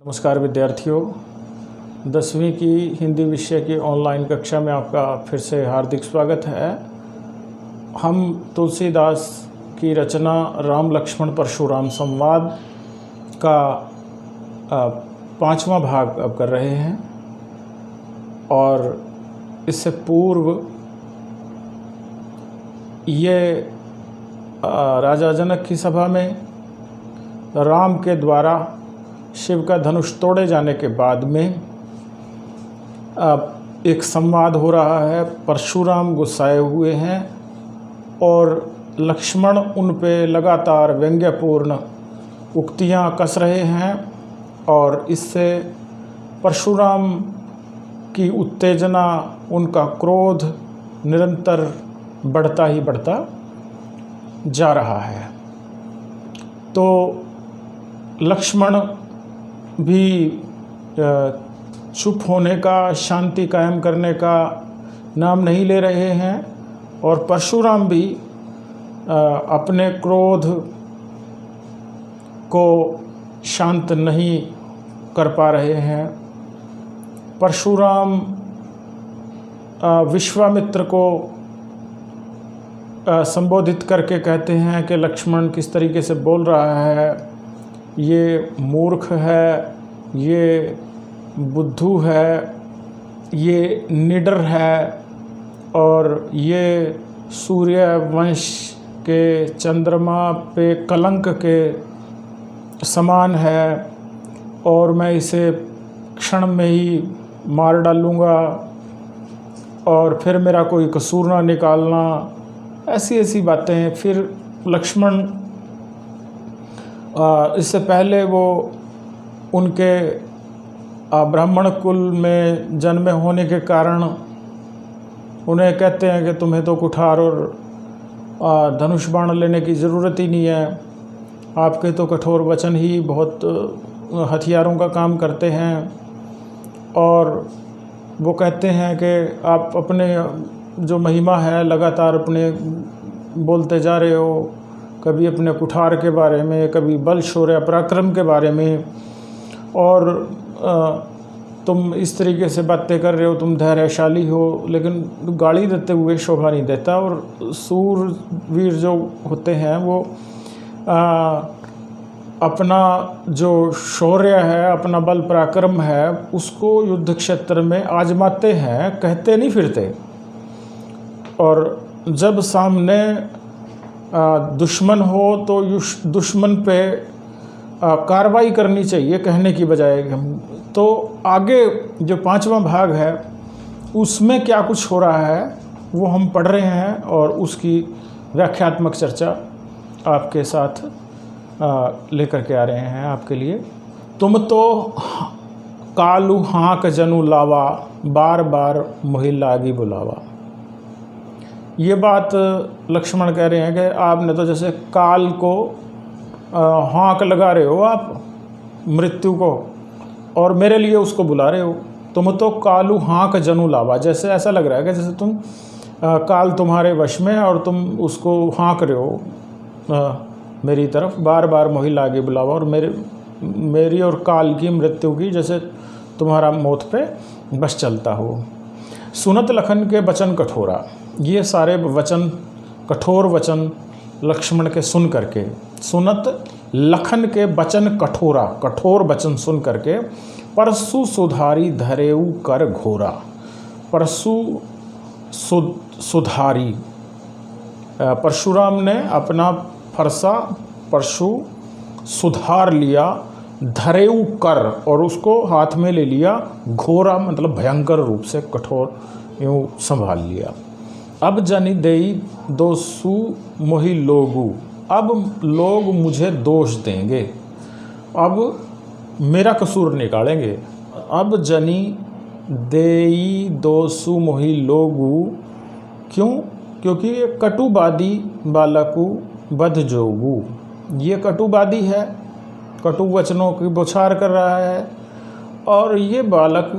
नमस्कार विद्यार्थियों, 10वीं की हिंदी विषय की ऑनलाइन कक्षा में आपका फिर से हार्दिक स्वागत है। हम तुलसीदास की रचना राम लक्ष्मण परशुराम संवाद का 5वां भाग अब कर रहे हैं और इससे पूर्व ये राजा जनक की सभा में राम के द्वारा शिव का धनुष तोड़े जाने के बाद में एक संवाद हो रहा है। परशुराम गुस्साए हुए हैं और लक्ष्मण उन पे लगातार व्यंग्यपूर्ण उक्तियां कस रहे हैं और इससे परशुराम की उत्तेजना, उनका क्रोध निरंतर बढ़ता ही बढ़ता जा रहा है। तो लक्ष्मण भी चुप होने का, शांति कायम करने का नाम नहीं ले रहे हैं और परशुराम भी अपने क्रोध को शांत नहीं कर पा रहे हैं। परशुराम विश्वामित्र को संबोधित करके कहते हैं कि लक्ष्मण किस तरीके से बोल रहा है, ये मूर्ख है, ये बुद्धू है, ये निडर है और ये सूर्य वंश के चंद्रमा पे कलंक के समान है और मैं इसे क्षण में ही मार डालूँगा और फिर मेरा कोई कसूर ना निकालना, ऐसी ऐसी बातें। फिर लक्ष्मण इससे पहले वो उनके ब्राह्मण कुल में जन्म होने के कारण उन्हें कहते हैं कि तुम्हें तो कुठार और धनुष बाण लेने की ज़रूरत ही नहीं है, आपके तो कठोर वचन ही बहुत हथियारों का काम करते हैं। और वो कहते हैं कि आप अपने जो महिमा है लगातार अपने बोलते जा रहे हो, कभी अपने कुठार के बारे में, कभी बल शौर्य पराक्रम के बारे में, और तुम इस तरीके से बातें कर रहे हो, तुम धैर्यशाली हो, लेकिन गाली देते हुए शोभा नहीं देता। और सूरवीर जो होते हैं वो अपना जो शौर्य है, अपना बल पराक्रम है, उसको युद्ध क्षेत्र में आजमाते हैं, कहते नहीं फिरते। और जब सामने दुश्मन हो तो दुश्मन पे कार्रवाई करनी चाहिए कहने की बजाय। तो आगे जो 5वां भाग है उसमें क्या कुछ हो रहा है वो हम पढ़ रहे हैं और उसकी व्याख्यात्मक चर्चा आपके साथ लेकर के आ रहे हैं आपके लिए। तुम तो कालू हाँक जनु लावा, बार बार मोहि लागी बुलावा। ये बात लक्ष्मण कह रहे हैं कि आपने तो जैसे काल को हाँक लगा रहे हो आप, मृत्यु को, और मेरे लिए उसको बुला रहे हो। तुम तो कालू हाँक जनु लावा, जैसे ऐसा लग रहा है कि जैसे तुम काल तुम्हारे वश में और तुम उसको हाँक रहे हो मेरी तरफ, बार बार मोहि लागी बुलावा। और मेरी और काल की, मृत्यु की, जैसे तुम्हारा मौत पे बस चलता हो। सुनत लखन के वचन कठोरा, ये सारे वचन, कठोर वचन लक्ष्मण के सुन करके, सुनत लखन के वचन कठोरा, कठोर वचन सुन करके, परसु सुधारी धरेऊ कर घोरा। परसु सुधारी, परशुराम ने अपना फरसा परशु सुधार लिया, धरेऊ कर, और उसको हाथ में ले लिया, घोरा मतलब भयंकर रूप से, कठोर यूँ संभाल लिया। अब जनि देई दोषु मोहि लोगु, अब लोग मुझे दोष देंगे, अब मेरा कसूर निकालेंगे। अब जनि देई दोषु मोहि लोगु, क्यों? क्योंकि ये कटुवादी बालकु बध जोगु, ये कटुवादी है, कटु वचनों की बौछार कर रहा है और ये बालक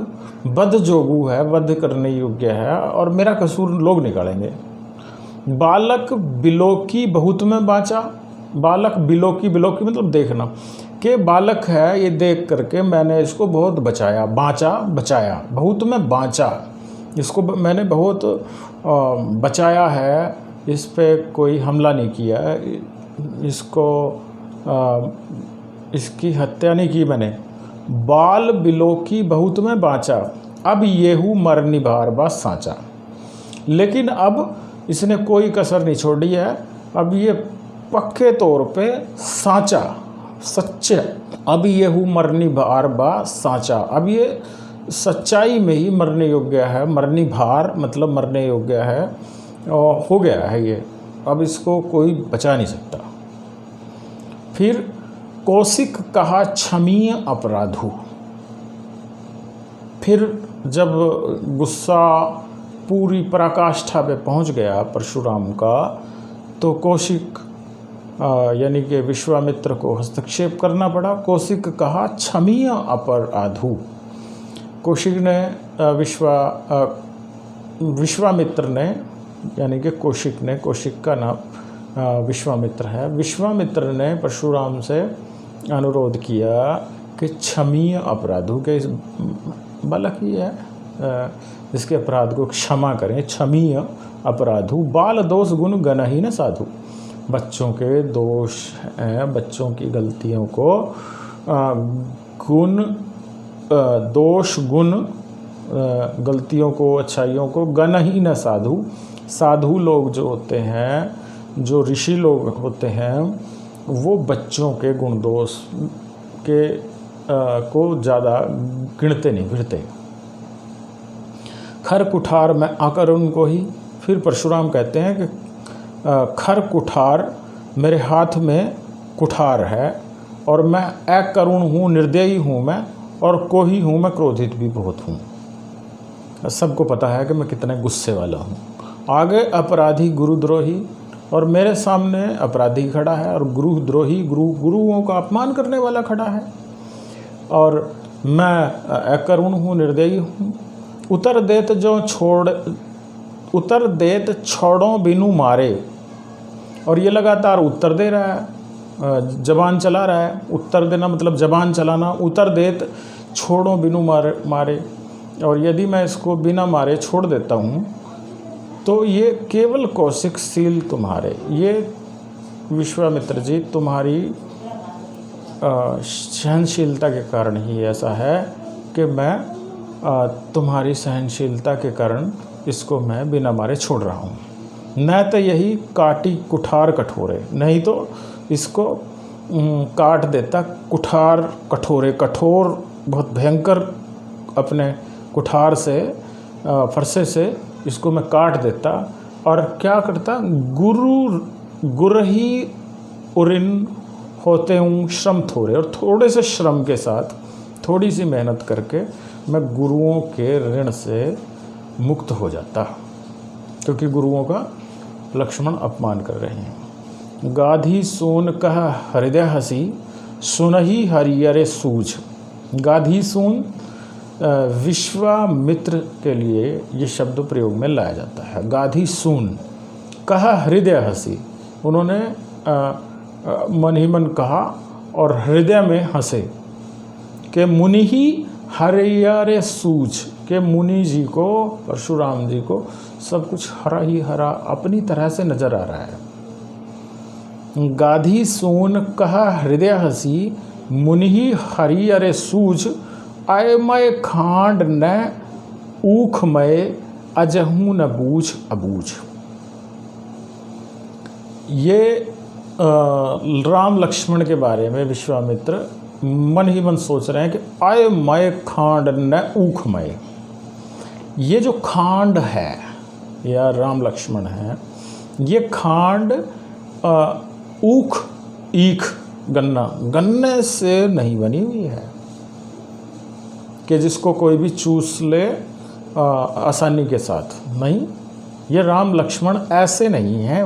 बद जोगु है, वध करने योग्य है और मेरा कसूर लोग निकालेंगे। बालक बिलोकी बहुत में बाँचा, बालक बिलोकी, बिलोकी मतलब देखना, के बालक है, ये देख करके मैंने इसको बहुत बचाया, बचाया, बहुत में बाँचा, इसको मैंने बहुत बचाया है, इस पे कोई हमला नहीं किया, इसको इसकी हत्या नहीं की मैंने। बाल बिलो की बहुत में बाँचा, अब येहू मर निभार बा साँचा। लेकिन अब इसने कोई कसर नहीं छोड़ी है, अब ये पक्के तौर पे साँचा, सच्चे, अब येहू मरनी भार बा साँचा, अब ये सच्चाई में ही मरने योग्य है, मरनी भार मतलब मरने योग्य है, और हो गया है ये, अब इसको कोई बचा नहीं सकता। फिर कौशिक कहा क्षमीय अपराधु। फिर जब गुस्सा पूरी पराकाष्ठा पे पहुंच गया परशुराम का, तो कौशिक यानी कि विश्वामित्र को हस्तक्षेप करना पड़ा। कौशिक कहा क्षमीय अपराधु। कौशिक ने विश्वामित्र ने यानी कि कौशिक ने, कौशिक का नाम विश्वामित्र है, विश्वामित्र ने परशुराम से अनुरोध किया कि क्षमीय अपराधु के इस बालक ही है, इसके अपराध को क्षमा करें, क्षमीय अपराधु। बाल दोष गुण गणहीन साधु। बच्चों के दोष हैं, बच्चों की गलतियों को दोष गुण गलतियों को, अच्छाइयों को गणहीन साधु। साधु लोग जो होते हैं, जो ऋषि लोग होते हैं, वो बच्चों के गुण दोष के को ज़्यादा गिनते नहीं, गिरते। खर कुठार में आकर उनको ही। फिर परशुराम कहते हैं कि खर कुठार, मेरे हाथ में कुठार है, और मैं अकरुण हूँ, निर्दयी हूँ मैं, और कोही हूँ मैं, क्रोधित भी बहुत हूँ। सबको पता है कि मैं कितने गुस्से वाला हूँ। आगे अपराधी गुरुद्रोही, और मेरे सामने अपराधी खड़ा है, और गुरुद्रोही, गुरुओं का अपमान करने वाला खड़ा है, और मैं अकरुण हूँ, निर्दयी हूँ। उतर देत छोड़ों बिनु मारे, और ये लगातार उत्तर दे रहा है, जबान चला रहा है। उत्तर देना मतलब जबान चलाना। उतर देत छोड़ों बिनु मारे, और यदि मैं इसको बिना मारे छोड़ देता हूँ तो ये केवल कौशिकशील तुम्हारे, ये विश्वामित्र जी तुम्हारी सहनशीलता के कारण ही ऐसा है कि मैं तुम्हारी सहनशीलता के कारण इसको मैं बिना मारे छोड़ रहा हूँ। न तो यही काटी कुठार कठोरे, नहीं तो इसको काट देता कुठार कठोरे। कठोर बहुत भयंकर अपने कुठार से, फरसे से इसको मैं काट देता, और क्या करता, गुरही उरिन होते हूँ श्रम थोड़े, और थोड़े से श्रम के साथ, थोड़ी सी मेहनत करके मैं गुरुओं के ऋण से मुक्त हो जाता, क्योंकि गुरुओं का लक्ष्मण अपमान कर रहे हैं। गाधी सोन कह हृदय हसी, सुनही हरियरे सूझ। गाधी सोन विश्वामित्र के लिए ये शब्द प्रयोग में लाया जाता है। गाधी सून कहा हृदय हसी, उन्होंने मन ही मन कहा और हृदय में हंसे कि मुनि ही हरियारे सूझ, के मुनि जी को, परशुराम जी को सब कुछ हरा ही हरा अपनी तरह से नजर आ रहा है। गाधी सोन कहा हृदय हसी, मुनि ही हरियरे सूझ। अयमय खांड न ऊखमय, अजहू न बूझ अबूझ। ये राम लक्ष्मण के बारे में विश्वामित्र मन ही मन सोच रहे हैं कि अयमय खांड न ऊखमय। ये जो खांड है या राम लक्ष्मण है, ये खांड ऊख, ईख, गन्ना, गन्ने से नहीं बनी हुई है कि जिसको कोई भी चूस ले आसानी के साथ। नहीं, ये राम लक्ष्मण ऐसे नहीं हैं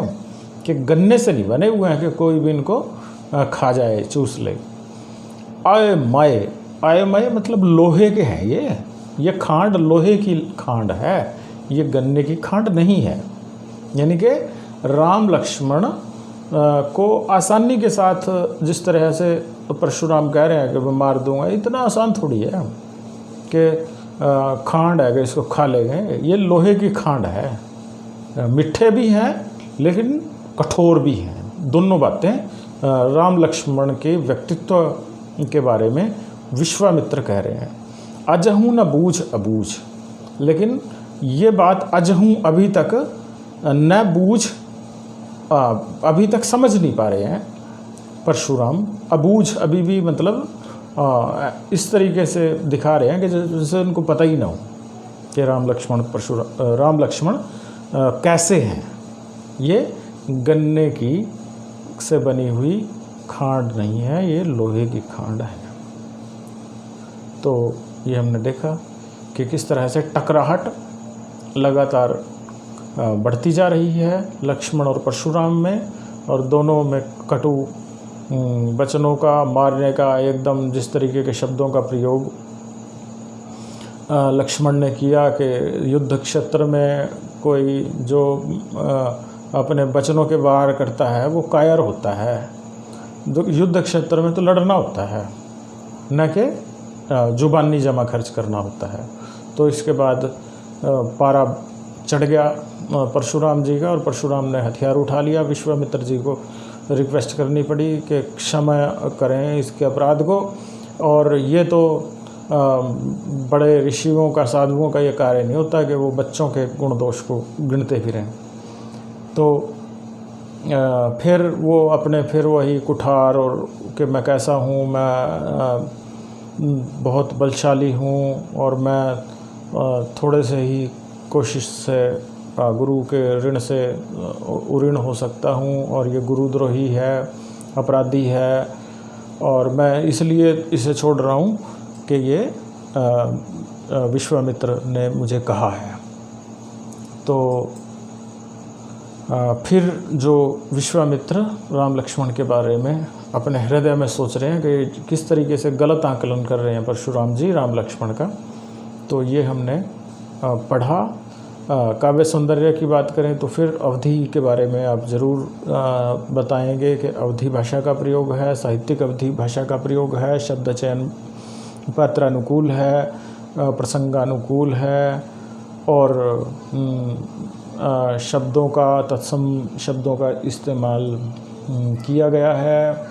कि गन्ने से नहीं बने हुए हैं कि कोई भी इनको खा जाए, चूस ले। अयमय, अयमय मतलब लोहे के हैं ये खांड लोहे की खांड है, ये गन्ने की खांड नहीं है। यानी कि राम लक्ष्मण को आसानी के साथ जिस तरह से परशुराम कह रहे हैं कि मैं मार दूंगा, इतना आसान थोड़ी है कि खांड है कि इसको खा लेंगे। ये लोहे की खांड है, मीठे भी हैं लेकिन कठोर भी हैं। दोनों बातें राम लक्ष्मण के व्यक्तित्व के बारे में विश्वामित्र कह रहे हैं। अजहूँ न बूझ अबूझ, लेकिन ये बात अजहूँ अभी तक न बूझ, अभी तक समझ नहीं पा रहे हैं परशुराम। अबूझ अभी भी मतलब इस तरीके से दिखा रहे हैं कि जैसे उनको पता ही ना हो कि राम लक्ष्मण कैसे हैं। ये गन्ने की से बनी हुई खांड नहीं है, ये लोहे की खांड है। तो ये हमने देखा कि किस तरह से टकराहट लगातार बढ़ती जा रही है लक्ष्मण और परशुराम में, और दोनों में कटु वचनों का, मारने का, एकदम जिस तरीके के शब्दों का प्रयोग लक्ष्मण ने किया कि युद्ध क्षेत्र में कोई जो अपने वचनों के बाहर करता है वो कायर होता है। युद्ध क्षेत्र में तो लड़ना होता है, न कि जुबानी जमा खर्च करना होता है। तो इसके बाद पारा चढ़ गया परशुराम जी का, और परशुराम ने हथियार उठा लिया। विश्वामित्र जी को रिक्वेस्ट करनी पड़ी कि क्षमा करें इसके अपराध को, और ये तो बड़े ऋषियों का, साधुओं का ये कार्य नहीं होता कि वो बच्चों के गुण दोष को गिनते फिरें। तो फिर वो अपने फिर वही कुठार और कि मैं कैसा हूँ, मैं बहुत बलशाली हूँ और मैं थोड़े से ही कोशिश से गुरु के ऋण से उऋण हो सकता हूँ, और ये गुरुद्रोही है, अपराधी है, और मैं इसलिए इसे छोड़ रहा हूँ कि ये विश्वामित्र ने मुझे कहा है। तो फिर जो विश्वामित्र राम लक्ष्मण के बारे में अपने हृदय में सोच रहे हैं कि किस तरीके से गलत आकलन कर रहे हैं परशुराम जी राम लक्ष्मण का, तो ये हमने पढ़ा। काव्य सौंदर्य की बात करें तो फिर अवधि के बारे में आप ज़रूर बताएंगे कि अवधि भाषा का प्रयोग है, साहित्यिक अवधि भाषा का प्रयोग है, शब्द चयन पात्रानुकूल है, प्रसंगानुकूल है, और शब्दों का, तत्सम शब्दों का इस्तेमाल किया गया है।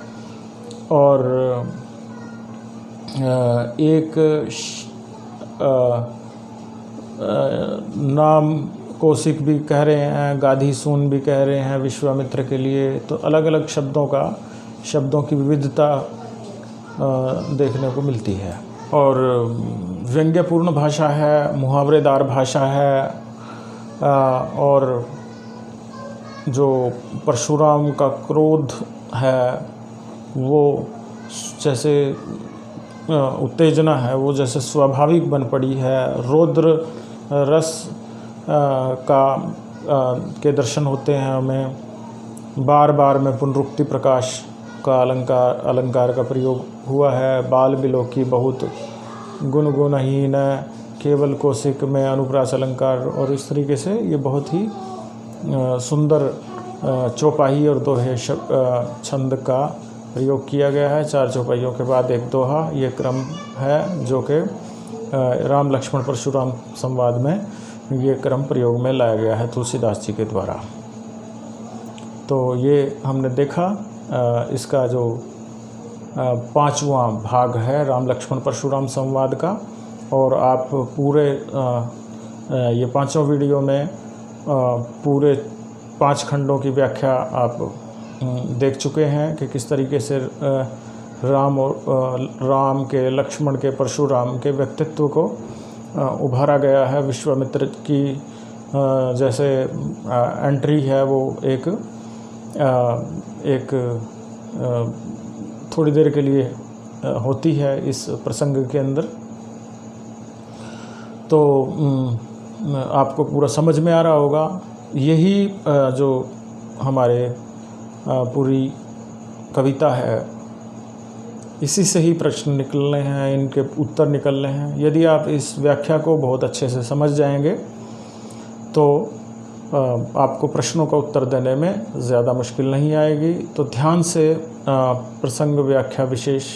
और एक नाम कौशिक भी कह रहे हैं, गाधी सून भी कह रहे हैं विश्वामित्र के लिए। तो अलग अलग शब्दों की विविधता देखने को मिलती है, और व्यंग्यपूर्ण भाषा है, मुहावरेदार भाषा है। और जो परशुराम का क्रोध है वो जैसे उत्तेजना है वो जैसे स्वाभाविक बन पड़ी है। रौद्र रस के दर्शन होते हैं हमें। बार बार में पुनरुक्ति प्रकाश का अलंकार का प्रयोग हुआ है। बाल बिलोकी बहुत गुणगुणहीन केवल कौशिक में अनुप्रास अलंकार, और इस तरीके से ये बहुत ही सुंदर चौपाई और दोहे छंद का प्रयोग किया गया है। 4 चौपाइयों के बाद एक दोहा, ये क्रम है जो कि राम लक्ष्मण परशुराम संवाद में ये क्रम प्रयोग में लाया गया है तुलसीदास जी के द्वारा। तो ये हमने देखा इसका जो 5वां भाग है राम लक्ष्मण परशुराम संवाद का। और आप पूरे ये 5वां वीडियो में पूरे 5 खंडों की व्याख्या आप देख चुके हैं कि किस तरीके से राम के, लक्ष्मण के, परशुराम के व्यक्तित्व को उभारा गया है। विश्वामित्र की जैसे एंट्री है वो एक थोड़ी देर के लिए होती है इस प्रसंग के अंदर। तो आपको पूरा समझ में आ रहा होगा। यही जो हमारे पूरी कविता है, इसी से ही प्रश्न निकलने हैं, इनके उत्तर निकलने हैं। यदि आप इस व्याख्या को बहुत अच्छे से समझ जाएंगे तो आपको प्रश्नों का उत्तर देने में ज़्यादा मुश्किल नहीं आएगी। तो ध्यान से प्रसंग व्याख्या विशेष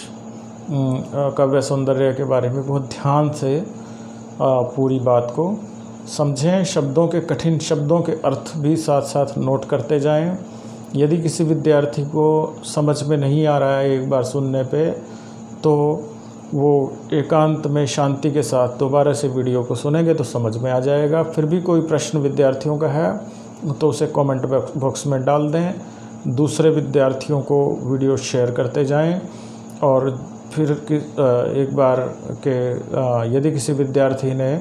काव्य सौंदर्य के बारे में बहुत ध्यान से पूरी बात को समझें। शब्दों के, कठिन शब्दों के अर्थ भी साथ साथ नोट करते जाएं। यदि किसी विद्यार्थी को समझ में नहीं आ रहा है एक बार सुनने पे, तो वो एकांत में शांति के साथ दोबारा से वीडियो को सुनेंगे तो समझ में आ जाएगा। फिर भी कोई प्रश्न विद्यार्थियों का है तो उसे कमेंट बॉक्स में डाल दें। दूसरे विद्यार्थियों को वीडियो शेयर करते जाएं। और फिर एक बार के यदि किसी विद्यार्थी ने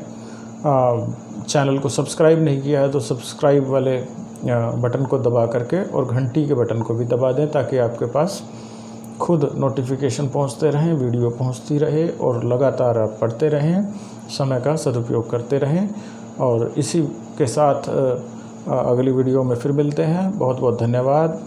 चैनल को सब्सक्राइब नहीं किया है तो सब्सक्राइब वाले बटन को दबा करके और घंटी के बटन को भी दबा दें, ताकि आपके पास खुद नोटिफिकेशन पहुंचते रहें, वीडियो पहुंचती रहे और लगातार आप पढ़ते रहें, समय का सदुपयोग करते रहें। और इसी के साथ अगली वीडियो में फिर मिलते हैं। बहुत बहुत धन्यवाद।